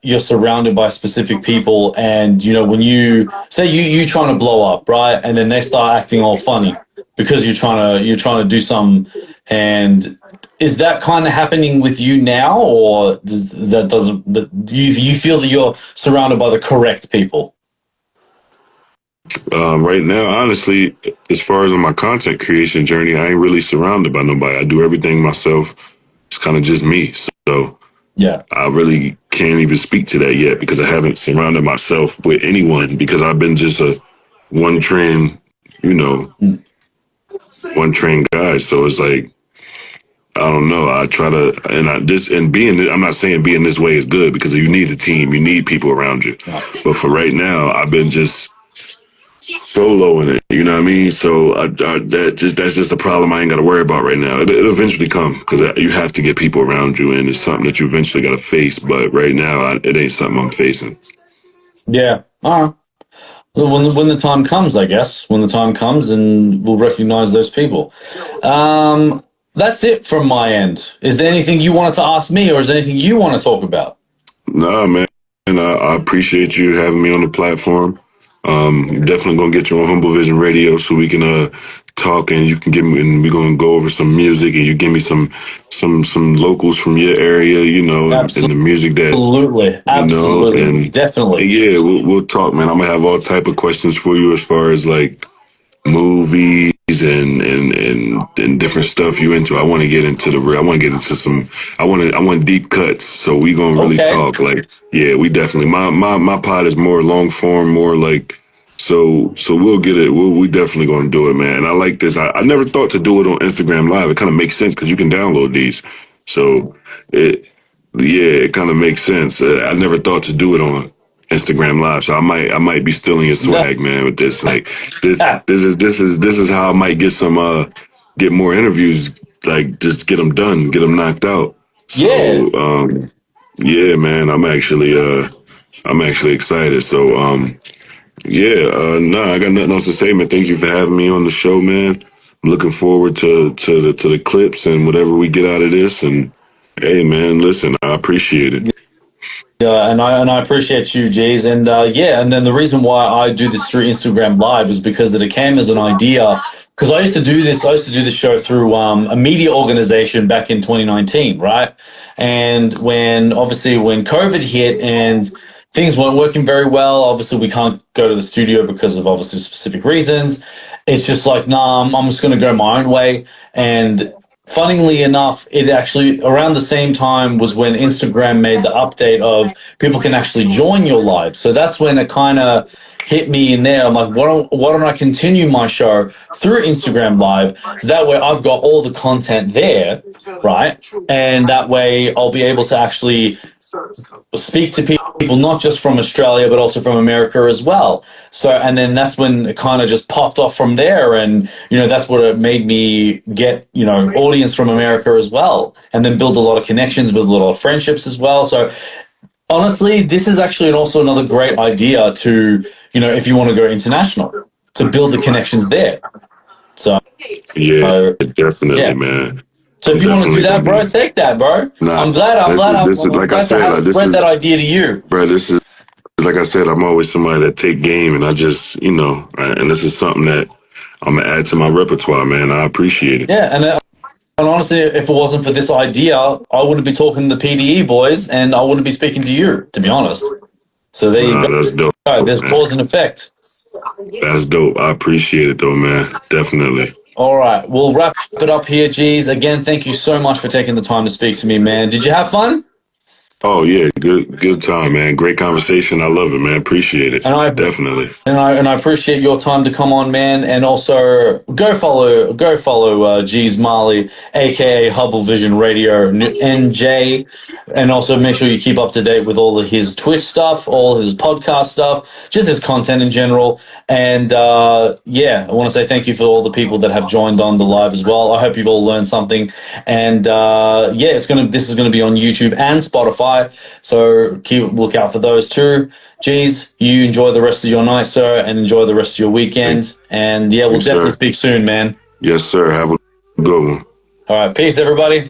[SPEAKER 1] you're surrounded by specific people, and when you say you trying to blow up, right, and then they start acting all funny because you're trying to do something. And is that kind of happening with you now, or that doesn't? That you feel that you're surrounded by the correct people?
[SPEAKER 3] Right now, honestly, as far as on my content creation journey, I ain't really surrounded by nobody. I do everything myself. It's kind of just me. So
[SPEAKER 1] Yeah.
[SPEAKER 3] I really can't even speak to that yet because I haven't surrounded myself with anyone because I've been just a one trend, you know,
[SPEAKER 1] Mm.
[SPEAKER 3] one trend guy. So it's like I don't know. I try to, and I this and being. I'm not saying being this way is good because you need a team, you need people around you.
[SPEAKER 1] No.
[SPEAKER 3] But for right now, I've been just soloing it. You know what I mean? So that's just a problem I ain't got to worry about right now. It'll eventually come because you have to get people around you, and it's something that you eventually got to face. But right now, it ain't something I'm facing.
[SPEAKER 1] Yeah. All right. Well, when the time comes, I guess, when the time comes, and we'll recognize those people. That's it from my end. Is there anything you wanted to ask me, or is there anything you want to talk about?
[SPEAKER 3] Nah, man. And I appreciate you having me on the platform. Definitely gonna get you on Humble Vision Radio so we can talk and you can give me and we're gonna go over some music and you give me some locals from your area, you know, and the music that
[SPEAKER 1] Absolutely,
[SPEAKER 3] you know,
[SPEAKER 1] absolutely,
[SPEAKER 3] and
[SPEAKER 1] definitely.
[SPEAKER 3] yeah, we'll talk, man. I'm gonna have all type of questions for you as far as like movies and different stuff you into. I want to get into the real. I want to get into some. I want deep cuts. So we gonna really
[SPEAKER 1] Okay.
[SPEAKER 3] talk. Like yeah, we definitely. My pod is more long form, more like. So we'll get it. We definitely gonna do it, man. And I like this. I never thought to do it on Instagram Live. It kind of makes sense because you can download these. So it yeah, it kind of makes sense. I never thought to do it on Instagram Live, so I might be stealing your
[SPEAKER 1] No.
[SPEAKER 3] swag, man. With this, like this is how I might get some get more interviews, like just get them done, get them knocked out.
[SPEAKER 1] Yeah.
[SPEAKER 3] So yeah, man, I'm actually excited. So yeah, no, I got nothing else to say, man. Thank you for having me on the show, man. I'm looking forward to the clips and whatever we get out of this. And hey, man, listen, I appreciate it.
[SPEAKER 1] Yeah, and I appreciate you, Jeez, and yeah, and then the reason why I do this through Instagram Live is because that it came as an idea. Because I used to do this. I used to do this show through a media organization back in 2019, right? And when COVID hit and things weren't working very well, obviously we can't go to the studio because of obviously specific reasons. It's just like, nah, I'm just going to go my own way. And funnily enough, it actually around the same time was when Instagram made the update of people can actually join your live. So that's when it kind of hit me in there. I'm like, why don't I continue my show through Instagram Live? So that way I've got all the content there, right? And that way I'll be able to actually speak to people not just from Australia but also from America as well. So and then that's when it kind of just popped off from there, and that's what it made me get audience from America as well, and then build a lot of connections with a lot of friendships as well. So honestly, this is actually also another great idea to if you want to go international, to build the connections there. So
[SPEAKER 3] Yeah, definitely,
[SPEAKER 1] yeah.
[SPEAKER 3] man.
[SPEAKER 1] So
[SPEAKER 3] I'm
[SPEAKER 1] if you want to do
[SPEAKER 3] definitely
[SPEAKER 1] that,
[SPEAKER 3] gonna
[SPEAKER 1] bro,
[SPEAKER 3] be.
[SPEAKER 1] take that, bro.
[SPEAKER 3] Nah,
[SPEAKER 1] I'm glad. I'm glad.
[SPEAKER 3] this is
[SPEAKER 1] I'm
[SPEAKER 3] like I
[SPEAKER 1] glad to
[SPEAKER 3] said.
[SPEAKER 1] have
[SPEAKER 3] Like this
[SPEAKER 1] spread
[SPEAKER 3] is,
[SPEAKER 1] that idea to you.
[SPEAKER 3] bro. This is like I said. I'm always somebody that take game, and I just, and this is something that I'm gonna add to my repertoire, man. I appreciate it.
[SPEAKER 1] Yeah, and honestly, if it wasn't for this idea, I wouldn't be talking to the PDE boys, and I wouldn't be speaking to you, to be honest. So there you
[SPEAKER 3] Nah, that's dope,
[SPEAKER 1] go. There's
[SPEAKER 3] man.
[SPEAKER 1] cause and effect.
[SPEAKER 3] That's dope. I appreciate it though, man. Definitely.
[SPEAKER 1] All right, we'll wrap it up here, Jeez. Again, thank you so much for taking the time to speak to me, man. Did you have fun?
[SPEAKER 3] Oh yeah, good time, man. Great conversation. I love it, man. Appreciate it.
[SPEAKER 1] And I
[SPEAKER 3] Definitely.
[SPEAKER 1] and I appreciate your time to come on, man. And also go follow Jeez Marley, aka Hubble Vision Radio NJ, and also make sure you keep up to date with all of his Twitch stuff, all his podcast stuff, just his content in general. And yeah, I want to say thank you for all the people that have joined on the live as well. I hope you've all learned something. And yeah, this is gonna be on YouTube and Spotify. So keep look out for those too. Jeez, you enjoy the rest of your night, sir, and enjoy the rest of your weekend. And yeah, we'll definitely speak soon, man.
[SPEAKER 3] Yes, sir. Have a good one.
[SPEAKER 1] All right, peace, everybody.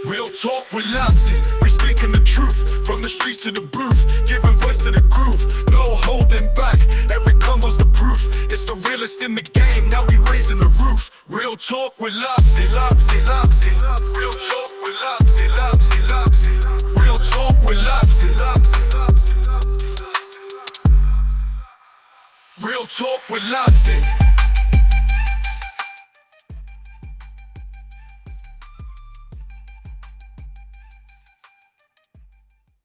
[SPEAKER 2] Real talk with Labzy, we speaking the truth from the streets to the booth, giving voice to the groove, no holding back. Every combo's the proof. It's the realest in the game. Now we raising the roof. Real talk with Labzy, Labzy, Labzy. Real talk with Labzy, Labzy, Labzy. Real talk with Labzy, Labzy, Labzy. Real talk with Labzy.